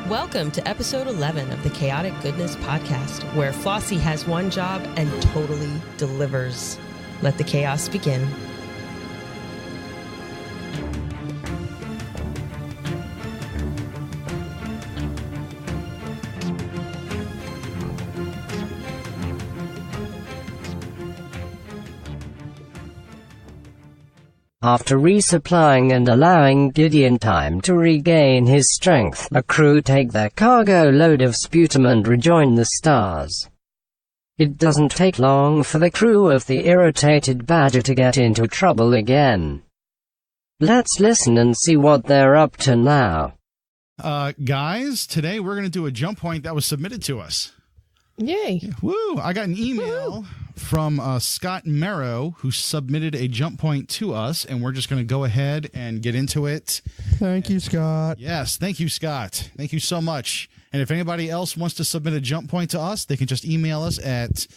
Welcome to episode 11 of the Chaotic Goodness Podcast, where Flossy has one job and totally delivers. Let the chaos begin. After resupplying and allowing Gideon time to regain his strength, the crew take their cargo load of sputum and rejoin the stars. It doesn't take long for the crew of the irritated Badger to get into trouble again. Let's listen and see what they're up to now. Guys, today we're going to do a jump point that was submitted to us. Yay. Woo! I got an email from Scott Merrow, who submitted a jump point to us, and we're just going to go ahead and get into it. Thank you, Scott. Yes, thank you, Scott. Thank you so much. And if anybody else wants to submit a jump point to us, they can just email us at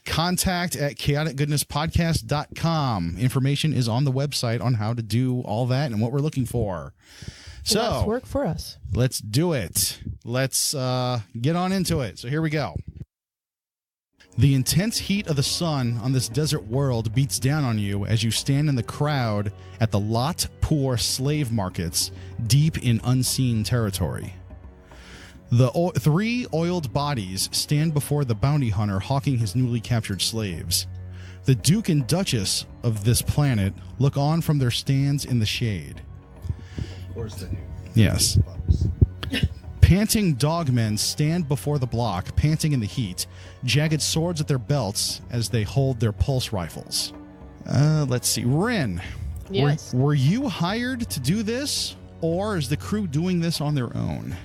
contact@chaoticgoodnesspodcast.com. Information is on the website on how to do all that and what we're looking for. So Let's work for us. Let's do it. Let's get on into it. So here we go. The intense heat of the sun on this desert world beats down on you as you stand in the crowd at the Lot Poor slave markets deep in unseen territory. The three oiled bodies stand before the bounty hunter hawking his newly captured slaves. The Duke and Duchess of this planet look on from their stands in the shade. Of course they do. Yes. Panting dogmen stand before the block, panting in the heat, jagged swords at their belts as they hold their pulse rifles. Let's see. Rin, Yes. were you hired to do this, or is the crew doing this on their own?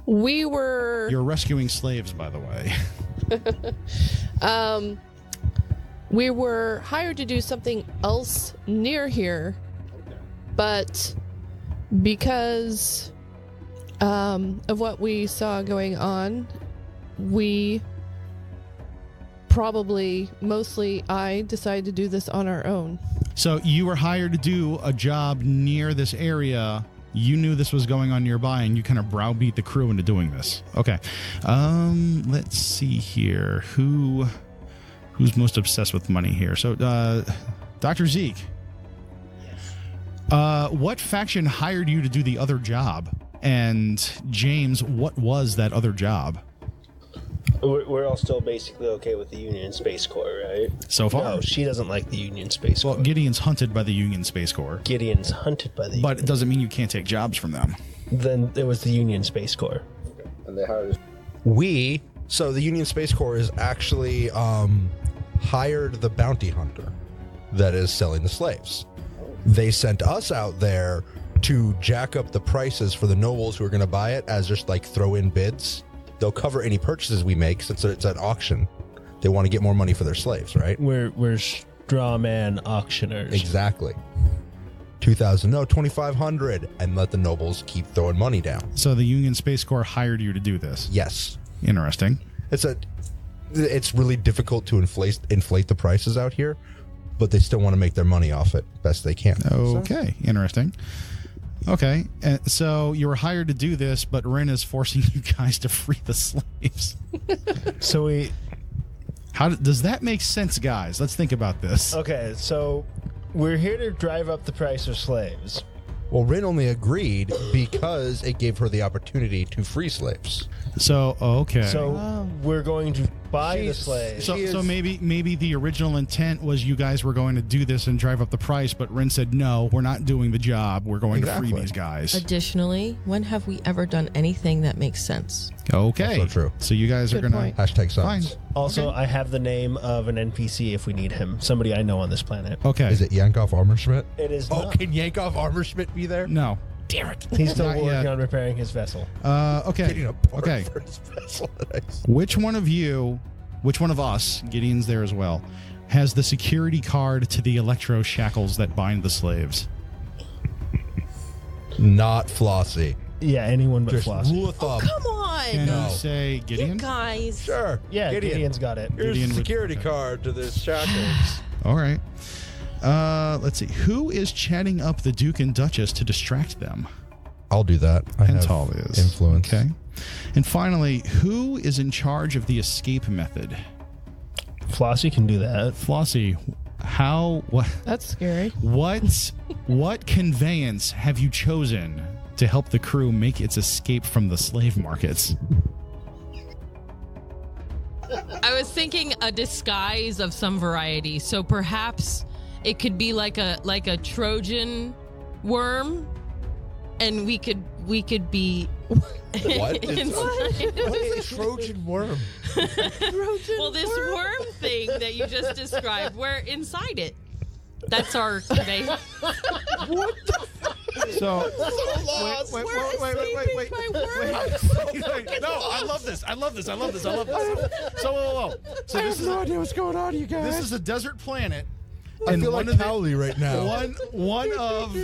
We were... You're rescuing slaves, by the way. We were hired to do something else near here, but because of what we saw going on, we mostly I decided to do this on our own. So you were hired to do a job near this area. You knew this was going on nearby, and you kind of browbeat the crew into doing this. Okay. Let's see here. Who's most obsessed with money here? So, Dr. Zeke. What faction hired you to do the other job? And James, what was that other job? We're all still basically okay with the Union Space Corps, right? So far. No, she doesn't like the Union Space Corps. Well, Gideon's hunted by the Union Space Corps. Gideon's hunted by the But Union. it doesn't mean you can't take jobs from them. Then it was the Union Space Corps. And they hired So the Union Space Corps is actually hired the bounty hunter that is selling the slaves. They sent us out there to jack up the prices for the nobles who are going to buy it as just like throw in bids. They'll cover any purchases we make since it's at auction. They want to get more money for their slaves, right? We're straw man auctioneers. Exactly. 2,000, no, 2,500, and let the nobles keep throwing money down. So the Union Space Corps hired you to do this. Yes. Interesting. It's really difficult to inflate the prices out here, but they still want to make their money off it best they can. Okay. Interesting. Okay. So you were hired to do this, but Rin is forcing you guys to free the slaves. So How does that make sense, guys? Let's think about this. Okay, so we're here to drive up the price of slaves. Well, Rin only agreed because it gave her the opportunity to free slaves. So, okay. So we're going to buy the slaves. So maybe the original intent was you guys were going to do this and drive up the price, but Rin said, no, we're not doing the job. We're going to free these guys. Additionally, when have we ever done anything that makes sense? Okay. Also true. So you guys are Good going to... point. Hashtag science. Fine. Also, I have the name of an NPC if we need him. Somebody I know on this planet. Okay. Is it Yankov Armorschmidt? It is Oh, not. can Yankov Armorschmidt be there? No. Damn it. He's still Not working yet. on repairing his vessel. Okay. Getting a part Okay. for his vessel. Which one of us, Gideon's there as well, has the security card to the electro shackles that bind the slaves? Not Flossy. Yeah, anyone but Just Flossy. rule of thumb. Come on! Can No. you say Gideon? You guys. Sure. Yeah, Gideon's got it. Here's Gideon the would- security okay. card to this shackles. All right. Let's see. Who is chatting up the Duke and Duchess to distract them? I'll do that. I have Hental is. influence. Okay. And finally, who is in charge of the escape method? Flossy can do that. Flossy, what That's scary. what conveyance have you chosen to help the crew make its escape from the slave markets? I was thinking a disguise of some variety. So perhaps it could be like a Trojan worm, and we could be What? inside. What is a Trojan worm? Well, this worm thing that you just described, we're inside it. That's our convey. So Wait. No, I love this. So whoa. So I have no idea what's going on, you guys. this is a desert planet. I and feel one like of the- Cowley right now. One of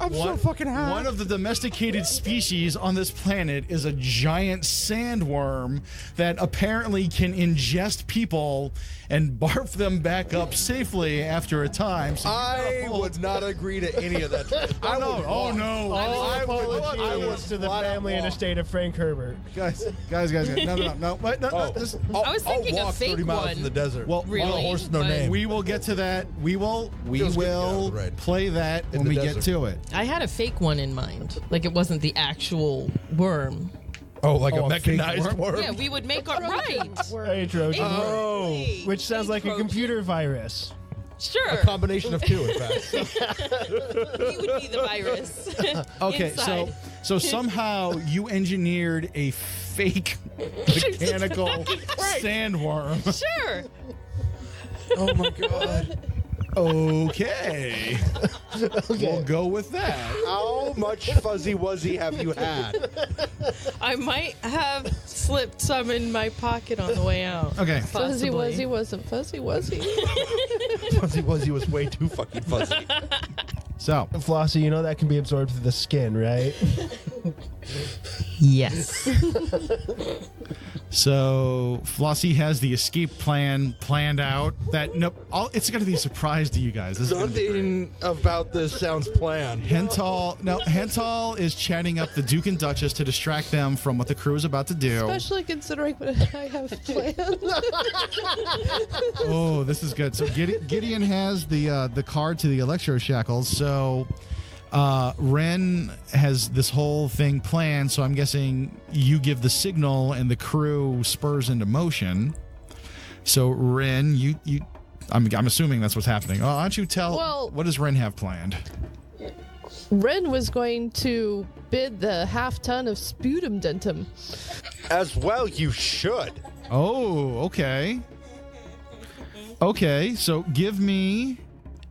I'm so fucking high. one of the domesticated species on this planet is a giant sandworm that apparently can ingest people and barf them back up safely after a time. So I would not agree to any of that. I no. would Oh walk. no. All I would apologies to the flat out family and walk. estate of Frank Herbert. guys. No. Wait, no. Oh, This, I was thinking I'll a walk fake 30 miles one. in the desert. Well, Really? on a horse, no But- name. we will get to that. We will Feels good to get out of the rain. play that In when the we get desert. to it. I had a fake one in mind. Like it wasn't the actual worm. Oh, like Oh, a a fake mechanized worm? Yeah, we would make our right. Hey, Trojan. Oh. Which sounds like a computer virus. Sure. A combination of two, in fact. He would be the virus. Okay, Inside. so somehow you engineered a fake mechanical sandworm. Sure. Oh my god. Okay. We'll go with that. How much fuzzy wuzzy have you had? I might have slipped some in my pocket on the way out. Okay. Fuzzy Possibly. Wuzzy wasn't Fuzzy Wuzzy. Fuzzy wuzzy was way too fucking fuzzy. So, Flossy, you know that can be absorbed through the skin, right? Yes. so Flossy has the escape plan planned out. It's going to be a surprise to you guys. This is gonna be great. Nothing about this sounds planned. Hental is chatting up the Duke and Duchess to distract them from what the crew is about to do. Especially considering what I have planned. Oh, this is good. So Gideon has the card to the electro shackles. So Ren has this whole thing planned. So I'm guessing you give the signal and the crew spurs into motion. So Ren, I'm assuming that's what's happening. Oh, why don't you tell? Well- what does Ren have planned? Ren was going to bid the half-ton of sputum dentum. As well, you should. Oh, okay. Okay, so give me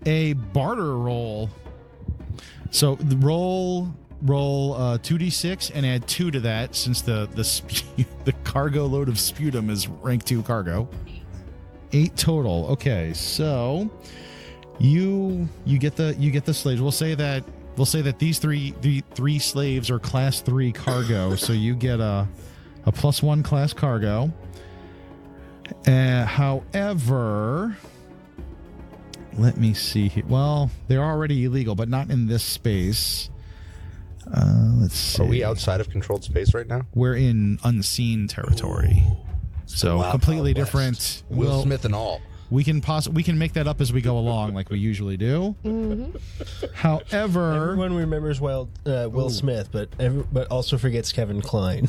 a barter roll. So the roll 2d6 and add 2 to that, since the cargo load of sputum is rank 2 cargo. 8 total. Okay, so you get the slaves. We'll say that these three slaves are class 3 cargo, so you get a +1 class cargo. However, let me see here. Well, they're already illegal, but not in this space. Let's see. Are we outside of controlled space right now? We're in unseen territory. So Wild, completely Wild West. different. Will Smith and all. We can make that up as we go along, like we usually do. Mm-hmm. However, Everyone remembers Will Smith, but also forgets Kevin Kline.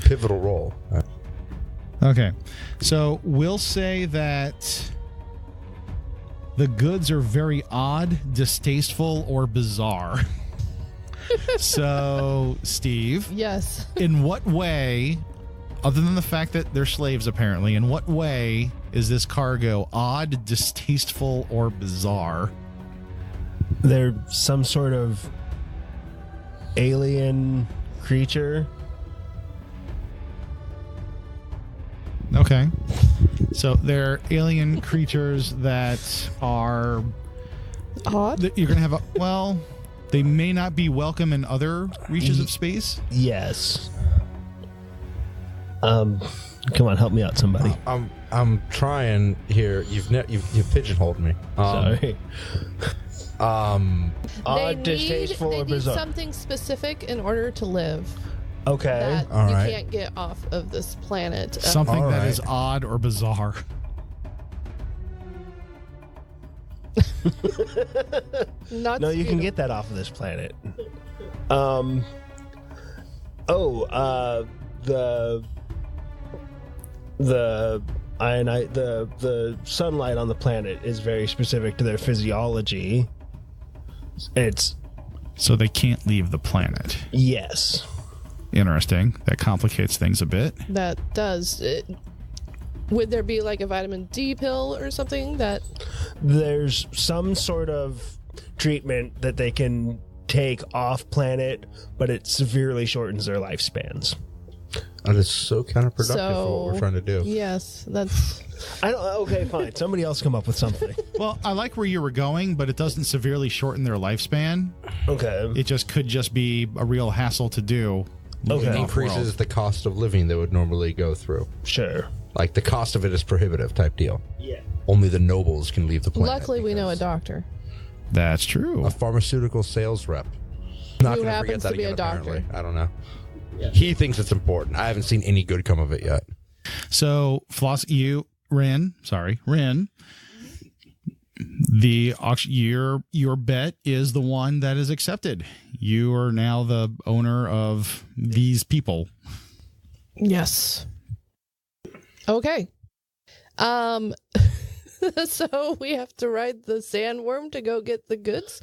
Pivotal role. okay, so we'll say that the goods are very odd, distasteful, or bizarre. So, Steve, Yes. in what way, other than the fact that they're slaves apparently, in what way is this cargo odd, distasteful, or bizarre? They're some sort of alien creature. Okay. So they're alien creatures that are Odd. that you're going to have they may not be welcome in other reaches of space. Yes. Come on, help me out, somebody. I'm trying here. You've pigeonholed me. Sorry. Odd, distasteful, they or need bizarre? something specific in order to live Okay. that all you right. can't get off of this planet. Something All that right. is odd or bizarre. Not No, you can sputum. get that off of this planet. The sunlight on the planet is very specific to their physiology. It's So they can't leave the planet. yes. Interesting. That complicates things a bit. That does. Would there be like a vitamin D pill or something that? There's some sort of treatment that they can take off planet, but it severely shortens their lifespans. That is so counterproductive for So what we're trying to do. Yes, that's. I don't. Okay, fine. Somebody else come up with something. Well, I like where you were going, but it doesn't severely shorten their lifespan. Okay. It just could just be a real hassle to do. Okay. living It off-world. increases the cost of living they would normally go through. Sure. Like the cost of it is prohibitive type deal. Yeah. Only the nobles can leave the planet. Luckily, we know a because doctor. That's true. a pharmaceutical sales rep. Not Who gonna happens forget that to be again, a doctor. apparently. I don't know. He thinks it's important. I haven't seen any good come of it yet. So, Rin, the auction, your bet is the one that is accepted. You are now the owner of these people. Yes. Okay. So we have to ride the sandworm to go get the goods.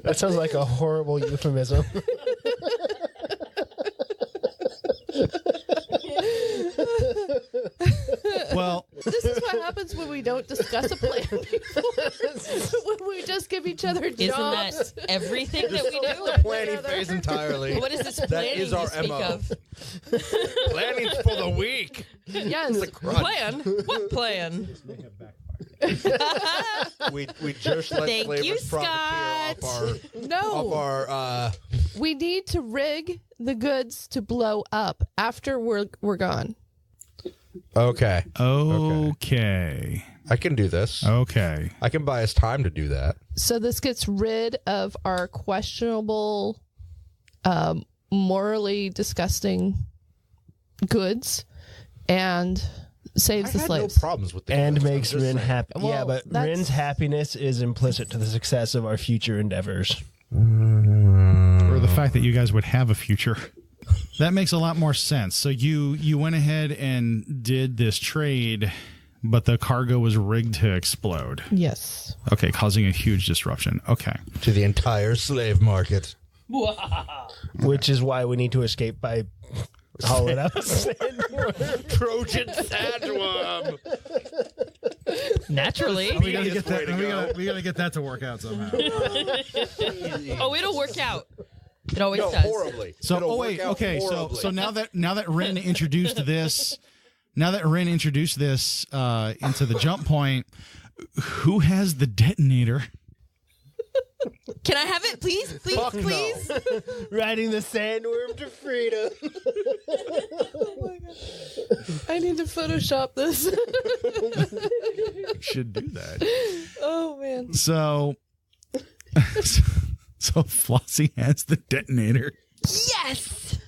That sounds like a horrible euphemism. Well, This is what happens when we don't discuss a plan before. When we just give each other jobs. Isn't that everything that we do? Planning phase entirely. What is this That planning is our you speak MO. of? Planning's for the week. Yes. Plan? What plan? We just let Thank slavers you, profiteer No. off our We need to rig the goods to blow up after we're gone. Okay. okay. I can do this. Okay. I can buy us time to do that. So this gets rid of our questionable, morally disgusting goods and saves the I had slaves. no problems with the And goods, I'm makes just Rin saying. happy. Well, Yeah, but that's- Rin's happiness is implicit to the success of our future endeavors. Or the fact that you guys would have a future. That makes a lot more sense. So you went ahead and did this trade, but the cargo was rigged to explode. Yes. Okay, causing a huge disruption. Okay. To the entire slave market. Which is why we need to escape by hauling out. Trojan sandworm. Naturally. We gotta Easiest way to go. we gotta get that to work out somehow. Oh, it'll work out. It always No, does. horribly. So, It'll work out horribly. so now that Rin introduced this, into the jump point, who has the detonator? Can I have it, please? Please, Fuck no. please? Riding the sandworm to freedom. I need to Photoshop this. Should do that. Oh, man. So Flossy has the detonator. Yes!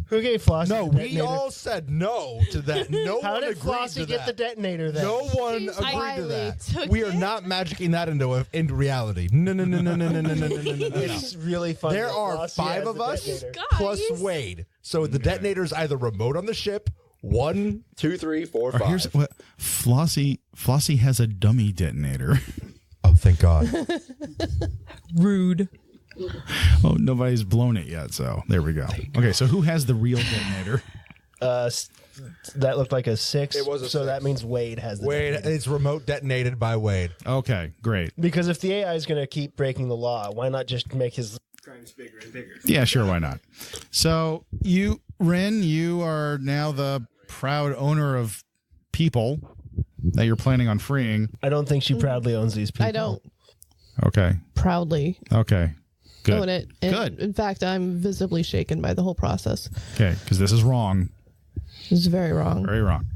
Who gave Flossy No, the we detonator? all said no to that. No How one did agreed Flossy to get that. the detonator then? No one She's agreed to wily. that. Took We are it? not magicking that into reality. No. It's really fun. There that are Flossy 5 has of the us detonator. plus Wade. So the detonator is either remote on the ship. 1, 2, 3, 4, 5. Here's what Flossy has a dummy detonator. Oh, thank God. Rude. Oh, nobody's blown it yet, so there we go. Okay, so who has the real detonator? That looked like a 6. It was a so 6. that means Wade has the Wade, detonator. it's remote detonated by Wade. Okay, great. Because if the AI is going to keep breaking the law, why not just make his Yeah, sure, why not? So Rin, you are now the proud owner of people that you're planning on freeing. I don't think she proudly owns these people. I don't Okay, proudly okay, good. own it. And Good. In fact, I'm visibly shaken by the whole process. Okay, because this is wrong. It's very wrong. Very wrong.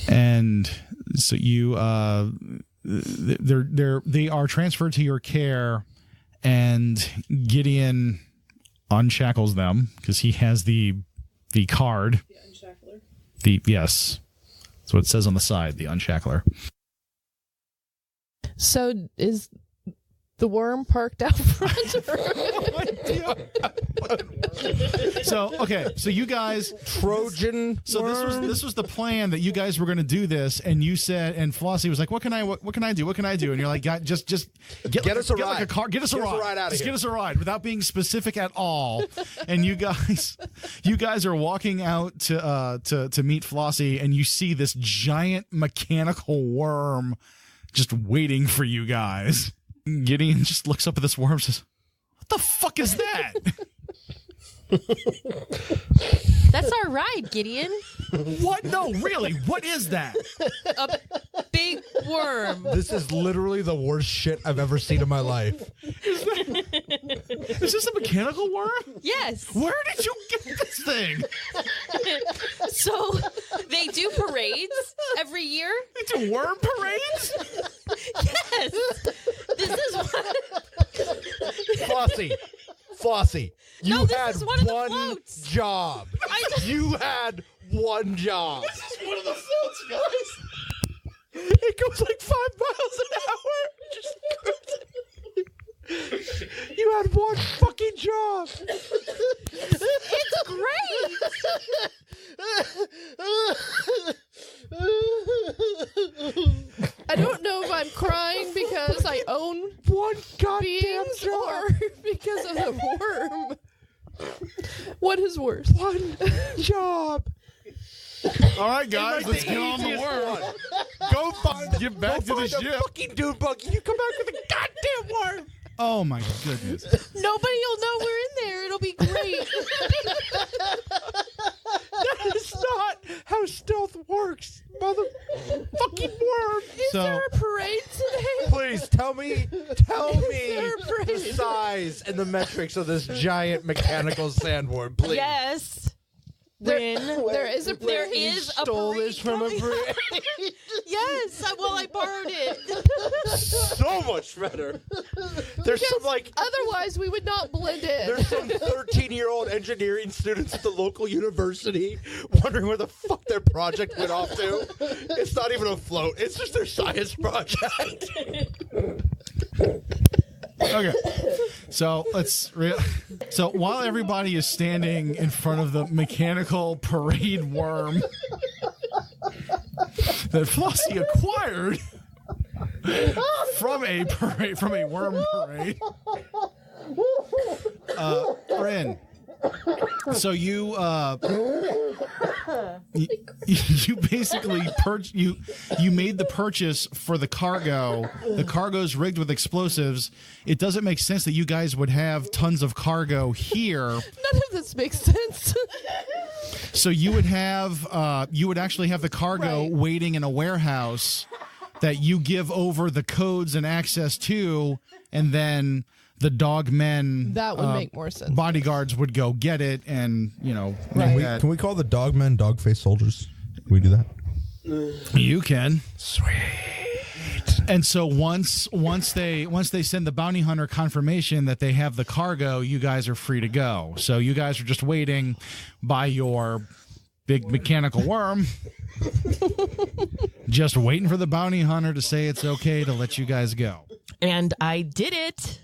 And So you they are transferred to your care, and Gideon unshackles them because he has the card. The unshackler. Yes. That's what it says on the side, the unshackler. So is the worm parked out front? So you guys Trojan. So this was the plan that you guys were going to do this, and you said, and Flossy was like, "What can I do? What can I do?" And you're like, just get us a ride. Like a car, get us a ride out of here. Get us a ride without being specific at all. And you guys are walking out to meet Flossy, and you see this giant mechanical worm just waiting for you guys. Gideon just looks up at this worm and says, "What the fuck is that?" That's our ride, Gideon. What? No, really. What is that? A big worm. This is literally the worst shit I've ever seen in my life. Is this a mechanical worm? Yes. Where did you get this thing? So they do parades every year. They do worm parades? Yes. This is what... Flossie. You this had is one of the one floats. job. You had one job. This is one of the floats, guys. It goes like 5 miles an hour. Just you had one fucking job. It's great. I don't know if I'm crying because I own One goddamn beings job. or because of the worm. What is worse? One job. All right, guys, let's get on the worm. Go find Get back to the ship. fucking dune buggy. You come back with a goddamn worm. Oh my goodness. Nobody will know we're in there. It'll be great. That is not how stealth works, motherfucking worm. Is there a parade today? Please tell me there a parade? the size and the metrics of this giant mechanical sandworm, please. Yes. There is a There parade. is a Stole parade this from a coming. parade. Yes. I borrowed it. So much better. There's some Otherwise, we would not blend in. There's some 13-year-old engineering students at the local university wondering where the fuck their project went off to. It's not even a float. It's just their science project. Okay. So so while everybody is standing in front of the mechanical parade worm that Flossy acquired from a worm parade, Bryn. So you basically you made the purchase for the cargo. The cargo's rigged with explosives. It doesn't make sense that you guys would have tons of cargo here. None of this makes sense. So you would actually have the cargo waiting in a warehouse that you give over the codes and access to, and then the dogmen That would make more sense. bodyguards would go get it, and make that. Can we call the dogmen dog-faced soldiers? Can we do that? You can. Sweet. And so once they send the bounty hunter confirmation that they have the cargo, you guys are free to go. So you guys are just waiting by your big mechanical worm, just waiting for the bounty hunter to say it's okay to let you guys go. And I did it.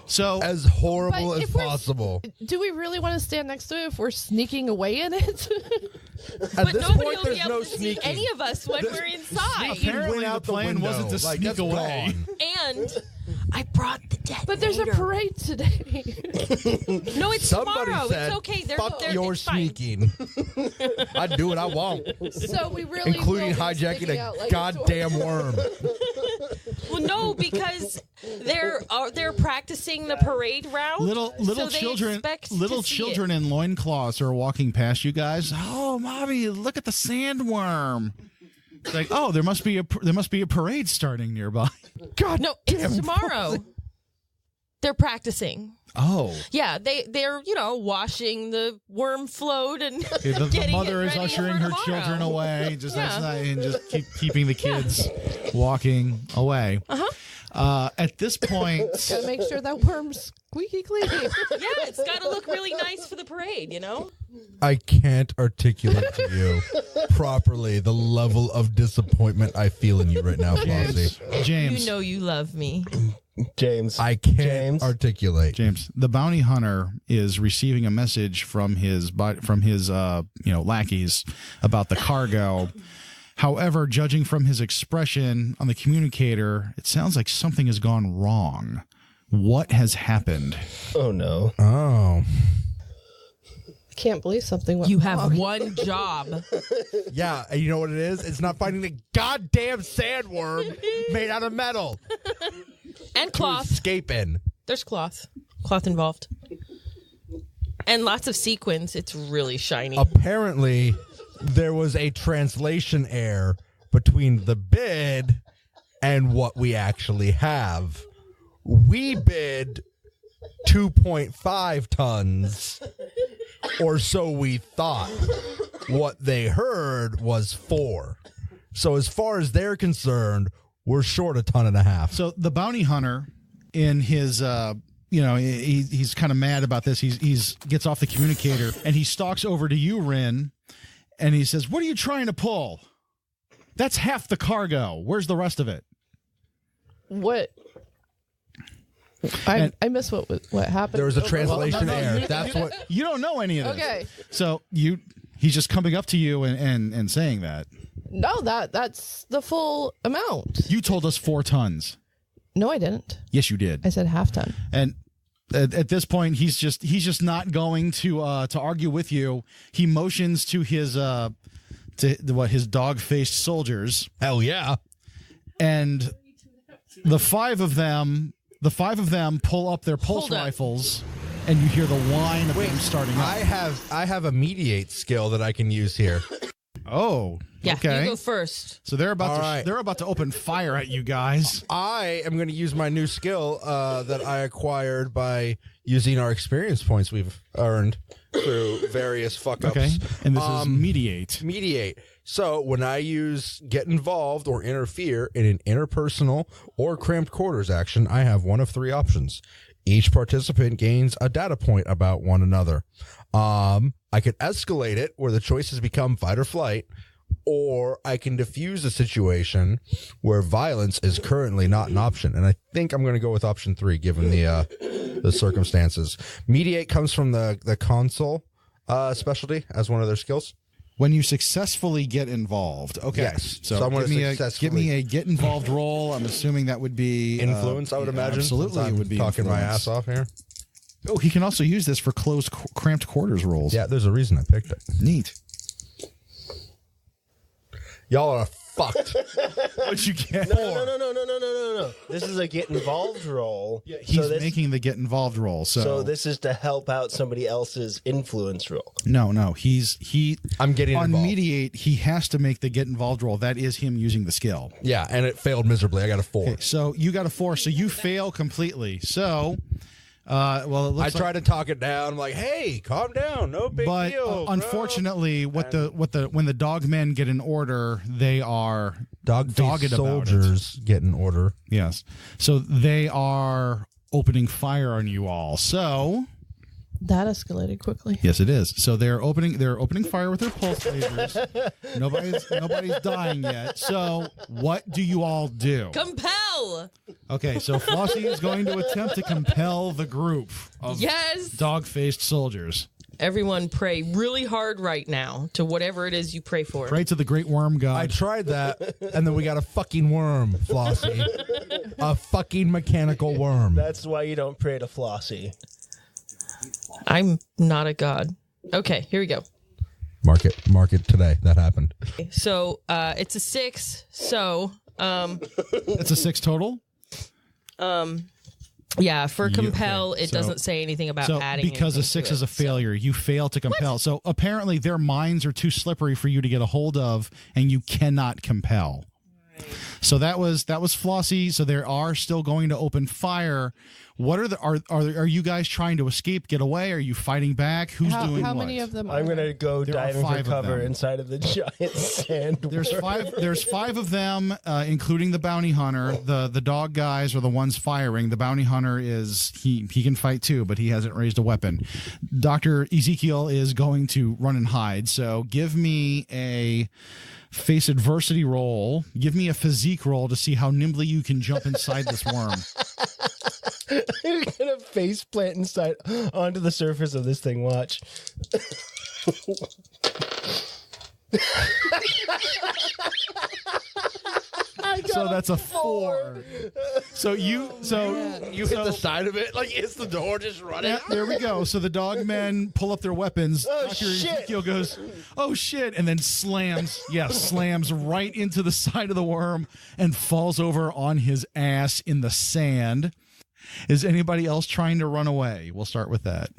So As horrible But as if we're- possible. Do we really want to stand next to it if we're sneaking away in it? At But this nobody point, will there's be able no to see sneaking. any of us when we're inside. Apparently Went out the plan window. wasn't to Like, sneak that's away. gone. And I brought the detonator. But there's a parade today. No, it's Somebody tomorrow. said, It's okay. fuck they're, your it's fine. sneaking. I do what I want, So we really including will be hijacking sticking a out like goddamn torch. worm. Well, no, because they're practicing the parade route. Little so they children, expect little to see children in loincloths are walking past you guys. Oh, mommy, look at the sandworm. It's like, oh, there must be a parade starting nearby. it. No, it's tomorrow. They're practicing. Oh. Yeah, they're washing the worm float and The mother is ushering her children away, just and just keeping the kids walking away. At this point, Gotta make sure that worm's squeaky clean. Yeah, it's got to look really nice for the parade, I can't articulate to you properly the level of disappointment I feel in you right now, Flossy. James. You know you love me. James. I can't articulate. James, the bounty hunter is receiving a message from his lackeys about the cargo. However, judging from his expression on the communicator, it sounds like something has gone wrong. What has happened? Oh, no. Oh. I can't believe something went You have wrong. one job. Yeah, and you know what it is? It's not finding the goddamn sandworm made out of metal. And cloth. Escape in. There's cloth. Cloth involved. And lots of sequins. It's really shiny. Apparently, there was a translation error between the bid and what we actually have. We bid 2.5 tons, or so we thought. What they heard was 4. So as far as they're concerned, we're short 1.5 tons. So the bounty hunter, in his, he's kind of mad about this. He's gets off the communicator and he stalks over to you, Rin, and he says, "What are you trying to pull? That's half the cargo. Where's the rest of it?" What? I missed what happened. There was a translation error. That's what you don't know any of this. Okay. So he's just coming up to you and saying that. No, that's the full amount. You told us 4 tons. No, I didn't. Yes, you did. I said half ton. And at this point, he's just not going to argue with you. He motions to his his dog-faced soldiers. Hell yeah. And the five of them pull up their pulse rifles, and you hear the whine of them starting up. I have a mediate skill that I can use here. Oh, Yeah, okay. you go first. So they're about to open fire at you guys. I am going to use my new skill that I acquired by using our experience points we've earned through various fuck-ups. Okay, and this is mediate. Mediate. So when I use get involved or interfere in an interpersonal or cramped quarters action, I have one of 3 options. Each participant gains a data point about one another. I could escalate it where the choices become fight or flight, or I can diffuse a situation where violence is currently not an option. And I think I'm going to go with option 3, given the circumstances. Mediate comes from the console specialty as one of their skills. When you successfully get involved. Okay. Yes. So I'm gonna give me a get involved roll. I'm assuming that would be Influence, I would imagine. Absolutely, it would be talking my influence. ass off here. Oh, he can also use this for closed, cramped quarters rolls. Yeah, there's a reason I picked it. Neat. Y'all are fucked. What'd you get? No. This is a get involved roll. Yeah, he's making the get involved roll. So this is to help out somebody else's influence roll. No. I'm getting on involved. mediate. He has to make the get involved roll. That is him using the skill. Yeah, and it failed miserably. I got a 4. Okay, so you got a 4. So you fail completely. So, it looks I try to talk it down. I'm like, hey, calm down. No big but deal. unfortunately, when the dog men get an order, they are dogged about soldiers get an order. Yes. So they are opening fire on you all. So That escalated quickly. yes, it is. So they're opening fire with their pulse lasers. Nobody's dying yet. So what do you all do? Compel. Okay, so Flossy is going to attempt to compel the group of Yes. dog-faced soldiers. Everyone pray really hard right now to whatever it is you pray for. Pray to the great worm god. I tried that, and then we got a fucking worm, Flossy. A fucking mechanical worm. That's why you don't pray to Flossy. I'm not a god. Okay, here we go. Mark it today. That happened. So it's a 6. So That's a 6 total. Yeah, for compel, okay. it So- doesn't say anything about So adding. because a anything 6 to is it. a failure, you fail to compel. So apparently their minds are too slippery for you to get a hold of, and you cannot compel. So that was Flossy. So they are still going to open fire. What are you guys trying to escape, get away? Are you fighting back? Who's doing how what? many of them? I'm going to go There are diving for 5 of cover them. inside of the giant sand. There's five of them, including the bounty hunter. The dog guys are the ones firing. The bounty hunter is he can fight too, but he hasn't raised a weapon. Dr. Ezekiel is going to run and hide. So give me a face adversity roll. Give me a physique roll to see how nimbly you can jump inside this worm. I'm going to face plant inside onto the surface of this thing. Watch. So that's a 4. So you You hit the side of it, like it's the door just running. yeah, there we go. So the dog men pull up their weapons. Oh, Dr. shit. Ezekiel goes, "Oh shit," and then slams right into the side of the worm and falls over on his ass in the sand. Is anybody else trying to run away? We'll start with that.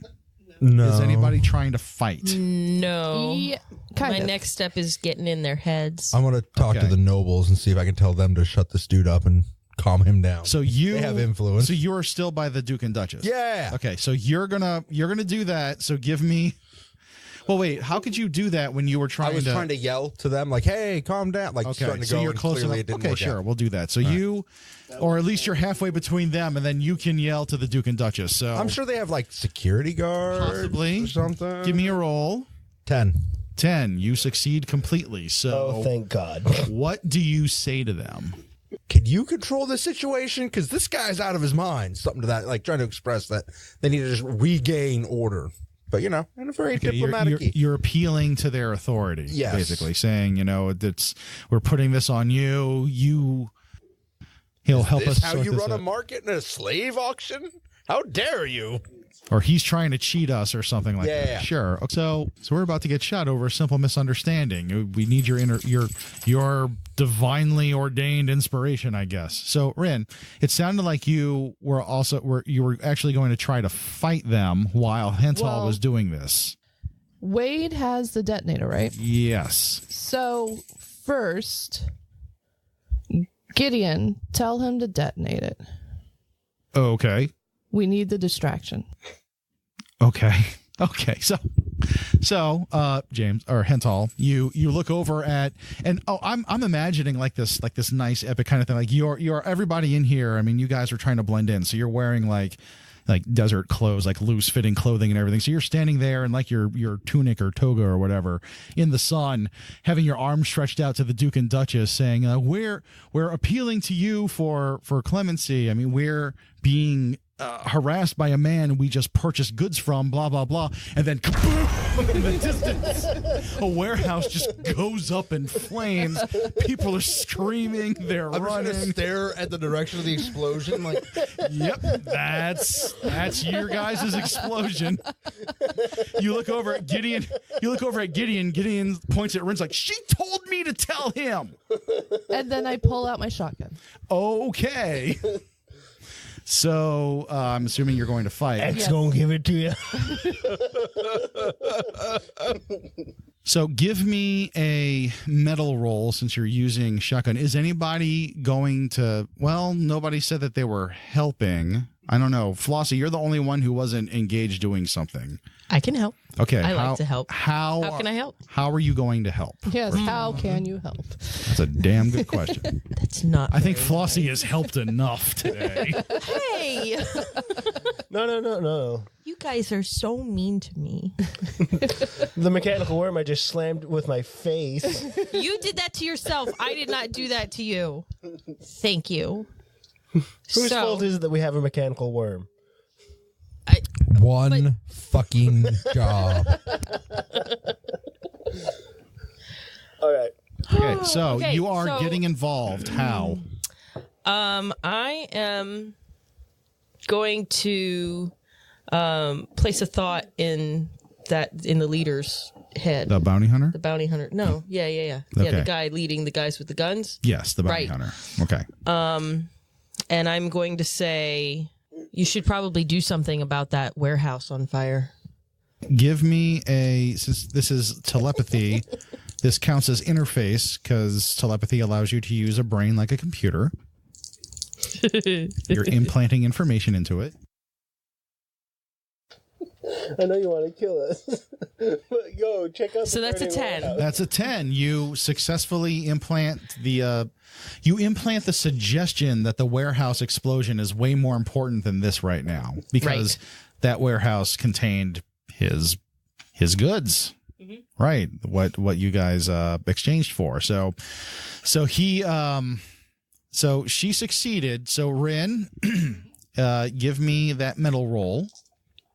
No. Is anybody trying to fight? No. Yeah, kind My of. next step is getting in their heads. I'm gonna talk to Okay. the nobles and see if I can tell them to shut this dude up and calm him down. So you They have influence. So you are still by the Duke and Duchess. Yeah. Okay. So you're gonna do that. So give me. Well, wait. How could you do that when you were I trying was to? table to yell to them, like, "Hey, calm down!" Like, Okay, starting to so go. you're and close clearly enough. It didn't Okay, work sure, out. we'll do that. So you, or at least you're halfway between them, and then you can yell to the Duke and Duchess. So I'm sure they have like security guards, Possibly. or something. give me a roll. 10. 10. You succeed completely. So Oh, thank God. what do you say to them? Can you control the situation? Because this guy's out of his mind. Something to that, like trying to express that they need to just regain order. But in a very diplomatic. You're appealing to their authority. Yes. Basically saying, we're putting this on you. He'll help Is us this how sort you this run a out. market in a slave auction? How dare you? Or he's trying to cheat us or something like Yeah. that. Sure. So we're about to get shot over a simple misunderstanding. We need your divinely ordained inspiration, I guess. So Rin, it sounded like you were actually going to try to fight them while Hental Well- was doing this. Wade has the detonator, right? Yes. So first, Gideon, tell him to detonate it. Okay. We need the distraction. Okay. So, James or Hental, you look over at, and I'm imagining like this nice epic kind of thing. Like you're everybody in here. I mean, you guys are trying to blend in, so you're wearing like desert clothes, like loose fitting clothing and everything. So you're standing there in like your tunic or toga or whatever in the sun, having your arms stretched out to the Duke and Duchess, saying, "We're appealing to you for clemency. I mean, we're being harassed by a man we just purchased goods from, blah, blah, blah." And then kaboom, in the distance, a warehouse just goes up in flames. People are screaming. They're I'm just running. gonna stare at the direction of the explosion, like Yep, that's your guys' explosion. You look over at Gideon. Gideon points at Rin's like, "She told me to tell him." And then I pull out my shotgun. Okay. So I'm assuming you're going to fight. X gonna give it to you. So give me a metal roll since you're using shotgun. Is anybody going to? Well, nobody said that they were helping. I don't know. Flossy, you're the only one who wasn't engaged doing something. I can help. Okay. I like to help. How How can I help? How are you going to help? Yes, how can you help? That's a damn good question. That's not. I think Flossy has helped enough today. Hey, No. you guys are so mean to me. The mechanical worm I just slammed with my face. You did that to yourself. I did not do that to you. Thank you. Whose fault is it that we have a mechanical worm? one fucking job. All right. Okay, so Okay, you are so- getting involved. How? I am going to place a thought in the leader's head. The bounty hunter? The bounty hunter. No, yeah. Yeah, Okay. the guy leading the guys with the guns. Yes, the bounty Right. hunter. Okay. And I'm going to say, you should probably do something about that warehouse on fire. Give me since this is telepathy, This counts as interface because telepathy allows you to use a brain like a computer. You're implanting information into it. I know you want to kill us, but go check out. So that's a 10. That's a 10. You successfully implant the suggestion that the warehouse explosion is way more important than this right now, because that warehouse contained his goods. Mm-hmm. Right. What you guys exchanged for. So she succeeded. So Rin, give me that mental roll.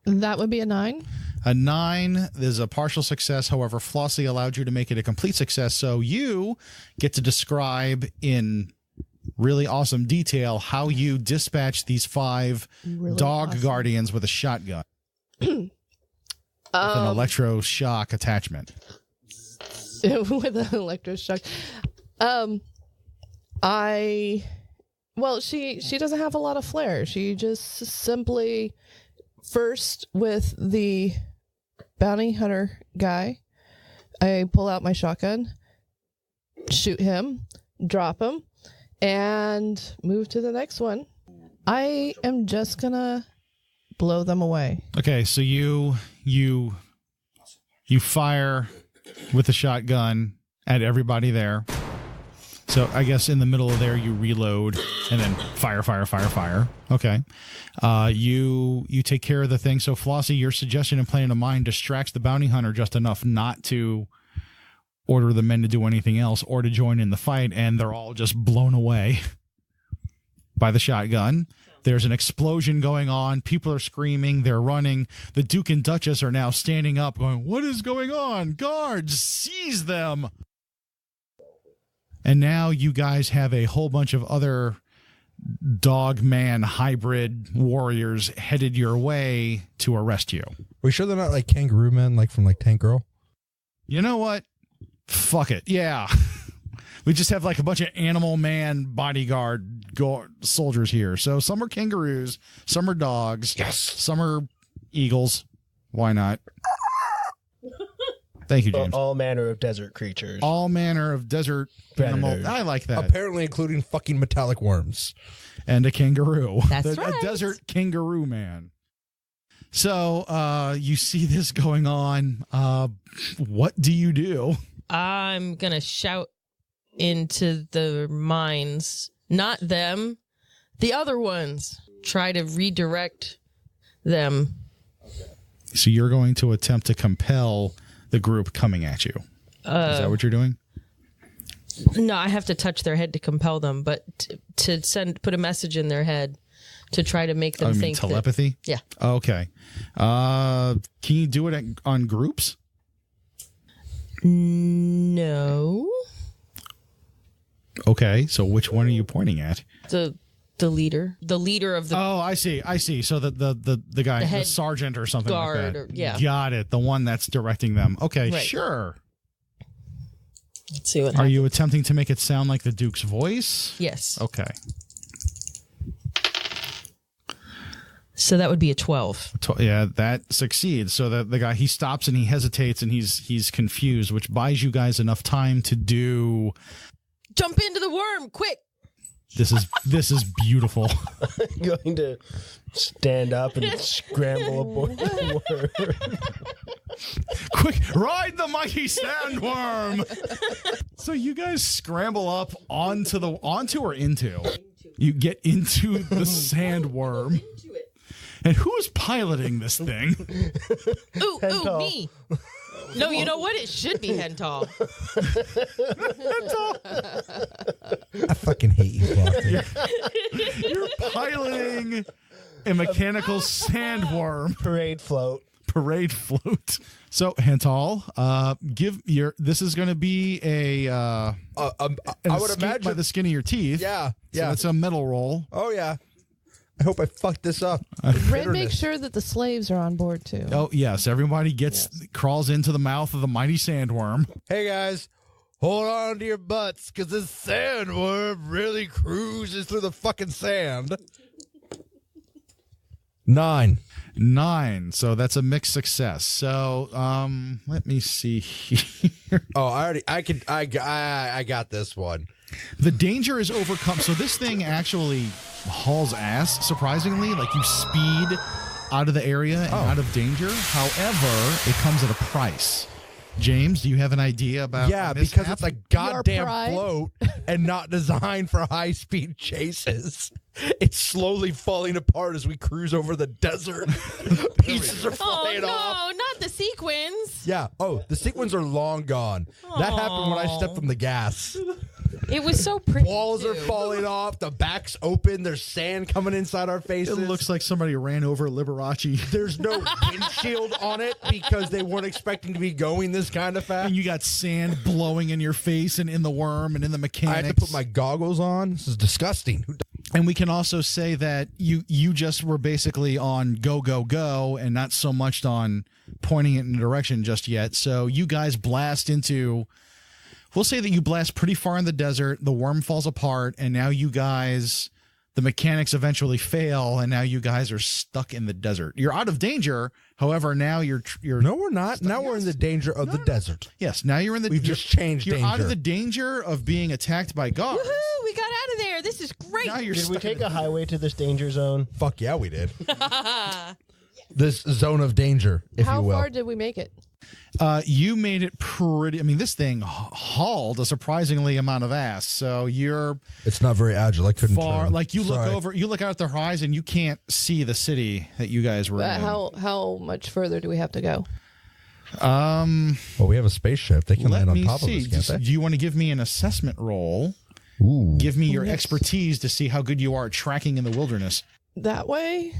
That would be a 9. A 9 is a partial success. However, Flossy allowed you to make it a complete success. So you get to describe in really awesome detail how you dispatch these 5 dog guardians with a shotgun. With an electroshock attachment. With an electroshock. She doesn't have a lot of flair. She just simply... First, with the bounty hunter guy, I pull out my shotgun, shoot him, drop him, and move to the next one. I am just gonna blow them away. Okay, so you fire with the shotgun at everybody there. So I guess in the middle of there, you reload and then fire. Okay. You take care of the thing. So Flossy, your suggestion and plan of mine distracts the bounty hunter just enough not to order the men to do anything else or to join in the fight. And they're all just blown away by the shotgun. There's an explosion going on. People are screaming. They're running. The Duke and Duchess are now standing up going, "What is going on? Guards, seize them." And now you guys have a whole bunch of other dog-man hybrid warriors headed your way to arrest you. We sure they're not like kangaroo men, like from like Tank Girl? You know what? Fuck it. Yeah. We just have like a bunch of animal man bodyguard soldiers here. So some are kangaroos, some are dogs. Yes. Some are eagles. Why not? Thank you, James. All manner of desert creatures. All manner of desert animals. I like that. Apparently including fucking metallic worms. And a kangaroo. That's right. A desert kangaroo man. So you see this going on. What do you do? I'm going to shout into the mines. Not them. The other ones. Try to redirect them. So you're going to attempt to compel the group coming at you. Is that what you're doing? No, I have to touch their head to compel them, but to put a message in their head to try to make them think telepathy? Yeah. Okay. Can you do it on groups? No. Okay, so which one are you pointing at? The leader of the Oh, I see. So the guy, the sergeant or something guard, like that. yeah. Got it. The one that's directing them. Okay, Right. sure. Let's see what Are happens. you attempting to make it sound like the Duke's voice? Yes. Okay. So that would be a 12. Yeah, that succeeds. So the guy, he stops and he hesitates and he's confused, which buys you guys enough time to do. Jump into the worm, quick! This is beautiful. Going to stand up and scramble aboard the worm. Quick, ride the mighty sandworm. So you guys scramble up onto or into? You get into the sandworm. And who's piloting this thing? Ooh, me. No, you know what? It should be Hental. I fucking hate you, Flossy. You're piloting a mechanical sandworm. Parade float. So, Hental, this is going to be an I would escape imagine by the skin of your teeth. Yeah. So it's a metal roll. Oh yeah. I hope I fucked this up. Red, make sure that the slaves are on board too. Oh yes, everybody crawls into the mouth of the mighty sandworm. Hey guys, hold on to your butts, because this sandworm really cruises through the fucking sand. 9. 9. So that's a mixed success. So let me see here. Oh, I got this one. The danger is overcome. So this thing actually hauls ass, surprisingly. Like, you speed out of the area and out of danger. However, it comes at a price. James, do you have an idea about because it's a goddamn float and not designed for high-speed chases. It's slowly falling apart as we cruise over the desert. Pieces are flying off. Oh, no, not the sequins. Yeah. Oh, the sequins are long gone. That happened when I stepped from the gas. It was so pretty. Walls are falling off. The back's open. There's sand coming inside our faces. It looks like somebody ran over Liberace. There's no windshield on it because they weren't expecting to be going this kind of fast. And you got sand blowing in your face and in the worm and in the mechanics. I had to put my goggles on. This is disgusting. And we can also say that you just were basically on go, go, go and not so much on pointing it in a direction just yet. So you guys blast into... We'll say that you blast pretty far in the desert, the worm falls apart, and now you guys, the mechanics eventually fail, and now you guys are stuck in the desert. You're out of danger, however, now you're No, we're not. Now we're in the danger of the desert. Yes, now you're in the... We've just changed You're danger. out of the danger of being attacked by guards. Woohoo, we got out of there. This is great. Now you're Did we stuck take in a highway to this danger zone? Fuck yeah, we did. This zone of danger, if How you will. far did we make it? You made it pretty... I mean, this thing hauled a surprisingly amount of ass, so you're... It's not very agile. I couldn't far... turn. Like, you Sorry. look out at the horizon, you can't see the city that you guys were in. How much further do we have to go? Well, we have a spaceship. They can land on top of us, can't they? Do you want to give me an assessment roll? Ooh. Give me your expertise to see how good you are at tracking in the wilderness. That way?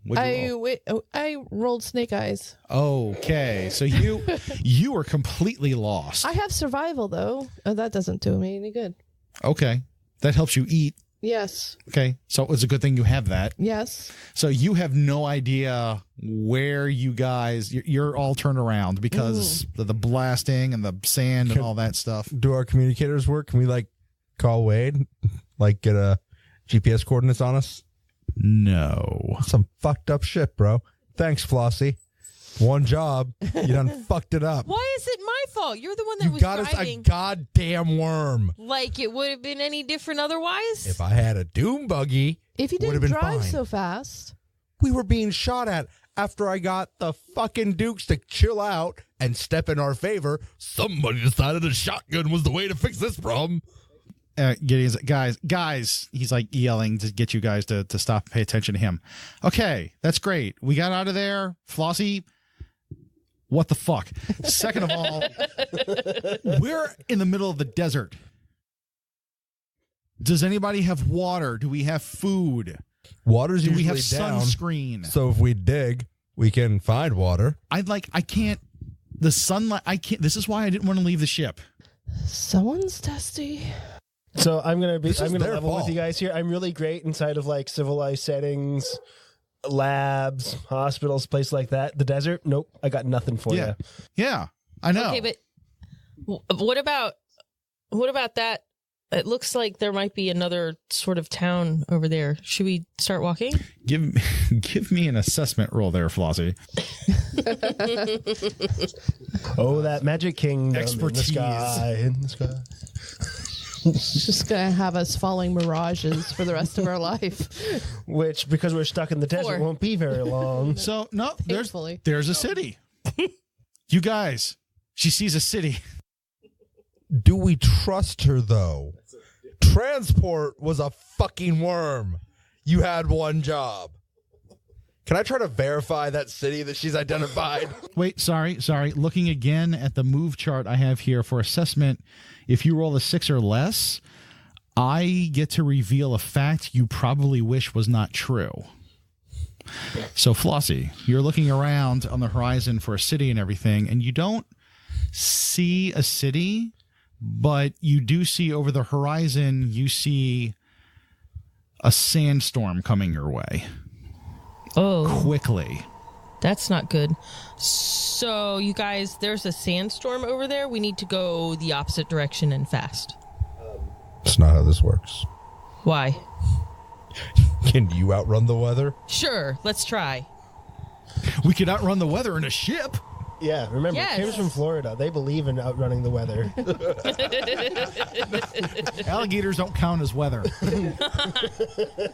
What'd you roll? I rolled snake eyes. Okay, so you are completely lost. I have survival, though. That doesn't do me any good. Okay, that helps you eat. Yes. Okay, so it's a good thing you have that. Yes. So you have no idea where you guys... You're all turned around because of the blasting and the sand and all that stuff. Do our communicators work? Can we, like, call Wade? Like, get a GPS coordinates on us? No. Some fucked up shit, bro. Thanks, Flossy. One job. You done fucked it up. Why is it my fault? You're the one that You was got us a driving. goddamn worm. Like it would have been any different otherwise? If I had a doom buggy, If you Would've didn't been drive fine. so fast. we were being shot at after I got the fucking Dukes to chill out and step in our favor. Somebody decided a shotgun was the way to fix this problem. Gideon's guys, he's like yelling to get you guys to stop and pay attention to him. Okay, that's great. We got out of there. Flossy, what the fuck? Second of all, we're in the middle of the desert. Does anybody have water? Do we have food? Water's Do we usually have down, sunscreen? so if we dig, we can find water. The sunlight, this is why I didn't want to leave the ship. Someone's testy. So I'm gonna This is their level with fault. you guys here. I'm really great inside of like civilized settings, labs, hospitals, places like that. The desert, nope, I got nothing for Yeah. you. Yeah, I know. Okay, but what about that? It looks like there might be another sort of town over there. Should we start walking? Give me an assessment roll there, Flossy. Oh, that Magic Kingdom Expertise. in the sky. It's just going to have us following mirages for the rest of our life. Which, because we're stuck in the desert, 4. won't be very long. So no, Thankfully. there's a city. You guys, she sees a city. Do we trust her, though? Transport was a fucking worm. You had one job. Can I try to verify that city that she's identified? Wait, sorry. Looking again at the move chart I have here for assessment, if you roll a 6 or less, I get to reveal a fact you probably wish was not true. So, Flossy, you're looking around on the horizon for a city and everything, and you don't see a city, but you do see over the horizon, you see a sandstorm coming your way Oh, quickly. that's not good. So, you guys, there's a sandstorm over there. We need to go the opposite direction and fast. That's not how this works. Why? Can you outrun the weather? Sure, let's try. We could outrun the weather in a ship. Yeah, remember, Yes. Kim's from Florida. They believe in outrunning the weather. Alligators don't count as weather.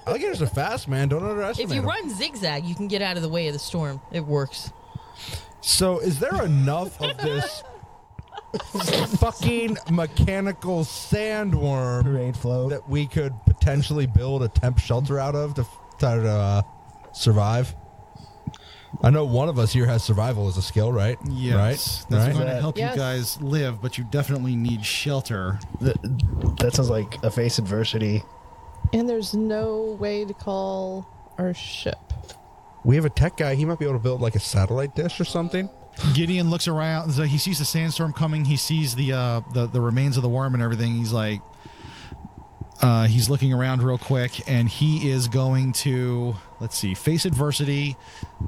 Alligators are fast, man. Don't underestimate If you them. run zigzag, you can get out of the way of the storm. It works. So, is there enough of this fucking mechanical sandworm Parade float. that we could potentially build a temp shelter out of to try to survive? I know one of us here has survival as a skill, right? Yes. Right? That's Right? going to help Yes. you guys live, but you definitely need shelter. That sounds like a face adversity. And there's no way to call our ship. We have a tech guy. He might be able to build like a satellite dish or something. Gideon looks around. So he sees the sandstorm coming. He sees the remains of the worm and everything. He's like, he's looking around real quick, and he is going to, let's see, face adversity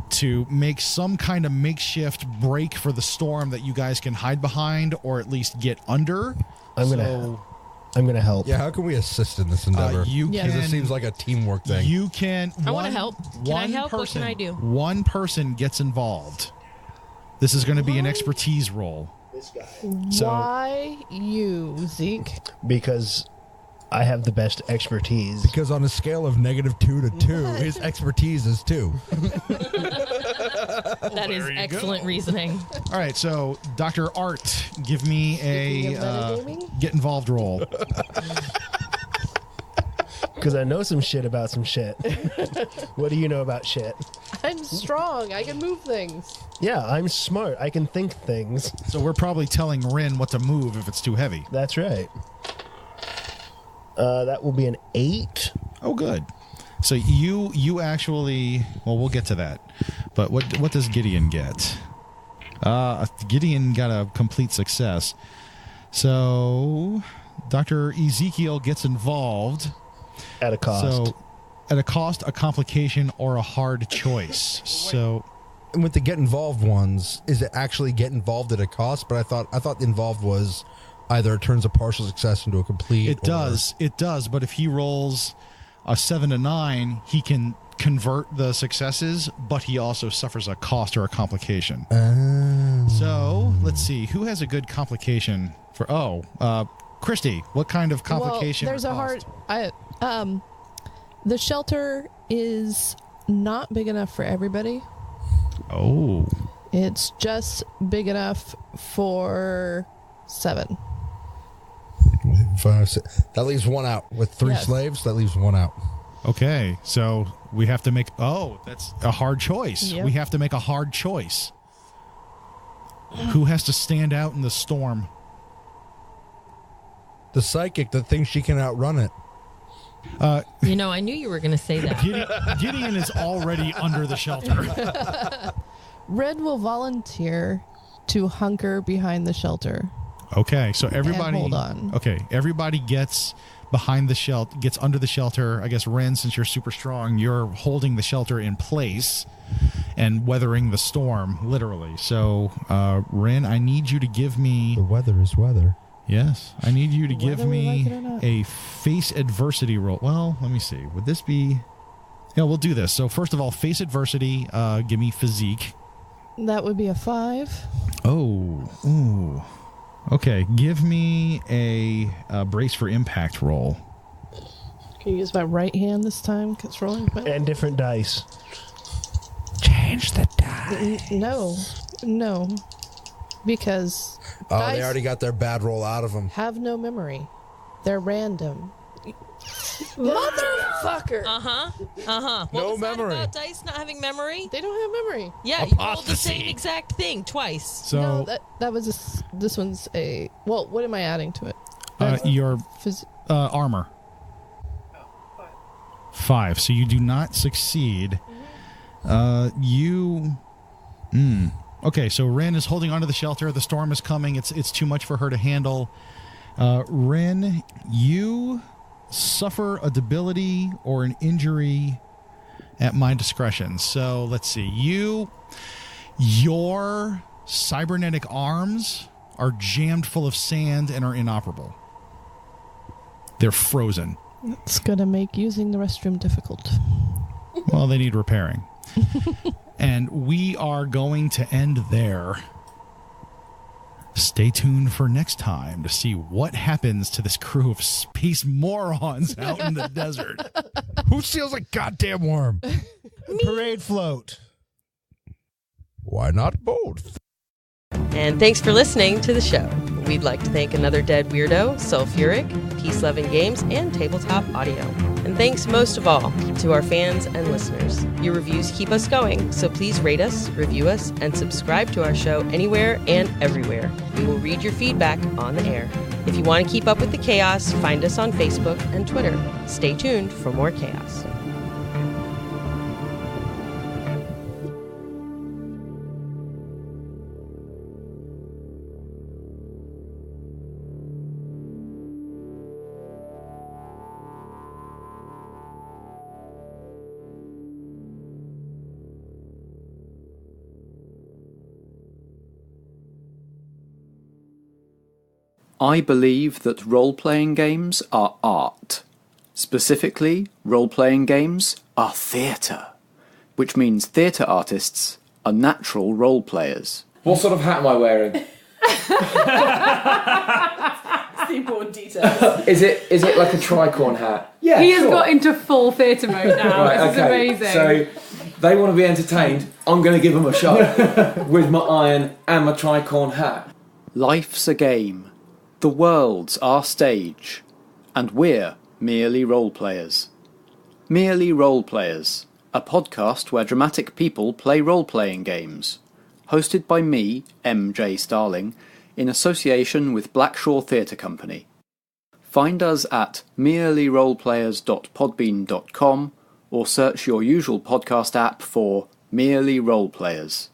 to make some kind of makeshift break for the storm that you guys can hide behind or at least get under. I'm gonna help. Yeah, how can we assist in this endeavor? You Yes. can. Because it seems like a teamwork thing. You can. I wanna help. Can I help? What can I do? One person gets involved. This is going to be an expertise roll. So- Why you, Zeke? Because I have the best expertise. Because on a scale of -2 to 2, his expertise is 2. That is excellent reasoning. All right, so Dr. Art, give me Speaking a of metagaming? get involved roll. Because I know some shit about some shit. What do you know about shit? I'm strong. I can move things. Yeah, I'm smart. I can think things. So we're probably telling Rin what to move if it's too heavy. That's right. That will be an 8. Oh, good. So you actually, well, we'll get to that. But what does Gideon get? Gideon got a complete success. So Dr. Ezekiel gets involved. At a cost. So at a cost, a complication, or a hard choice. So And with the get involved ones, is it actually get involved at a cost? But I thought involved was either it turns a partial success into a complete. it does. But if he rolls a 7 to 9, he can convert the successes, but he also suffers a cost or a complication. So let's see who has a good complication for. Christy, what kind of complication? Well, there's or a cost? hard. The shelter is not big enough for everybody. Oh, It's just big enough for 7. 5, 6. That leaves one out. With 3 Yes. slaves, that leaves one out. okay. So we have to make. Oh, that's a hard choice. Yep. We have to make a hard choice. Who has to stand out in the storm? The psychic that thinks she can outrun it. You know, I knew you were going to say that. Gideon is already under the shelter. Red will volunteer to hunker behind the shelter. Okay, so everybody. hold on. Okay, everybody gets behind the shelter, gets under the shelter. I guess Ren, since you're super strong, you're holding the shelter in place and weathering the storm, literally. So, Ren, I need you to give me. The weather is weather. Yes, I need you to give Whether we me like it or not. a face adversity roll. Well, let me see. Would this be? Yeah, we'll do this. So first of all, face adversity. Give me physique. That would be a 5. Oh, ooh. Okay, give me a brace for impact roll. Can you use my right hand this time? Because rolling. And different dice. Change the die. No, because Oh, dice they already got their bad roll out of them. have no memory. They're random. Motherfucker! What No was that memory. about dice not having memory? They don't have memory. Yeah, you rolled the same exact thing twice. So No, that was this one's a. Well, what am I adding to it? your Phys- armor. 5. So you do not succeed. Okay, so Ren is holding onto the shelter. The storm is coming. It's too much for her to handle. Ren, you suffer a debility or an injury at my discretion. So let's see. Your cybernetic arms are jammed full of sand and are inoperable. They're frozen. It's going to make using the restroom difficult. Well, they need repairing. And we are going to end there. Stay tuned for next time to see what happens to this crew of space morons out in the desert. Who steals a goddamn worm? Parade float. Why not both? And thanks for listening to the show. We'd like to thank Another Dead Weirdo, Sulfuric, Peace Loving Games, and Tabletop Audio. And thanks most of all to our fans and listeners. Your reviews keep us going, so please rate us, review us, and subscribe to our show anywhere and everywhere. We will read your feedback on the air. If you want to keep up with the chaos, find us on Facebook and Twitter. Stay tuned for more chaos. I believe that role-playing games are art. Specifically, role-playing games are theatre, which means theatre artists are natural role-players. What sort of hat am I wearing? That's the important details. Is it like a tricorn hat? Yeah, He has got into full theatre mode now. Right, This is amazing. So they want to be entertained. I'm going to give them a shot with my iron and my tricorn hat. Life's a game. The world's our stage. And we're merely role-players. Merely Role-Players, a podcast where dramatic people play role-playing games. Hosted by me, M.J. Starling, in association with Blackshaw Theatre Company. Find us at merelyroleplayers.podbean.com or search your usual podcast app for Merely Role-Players.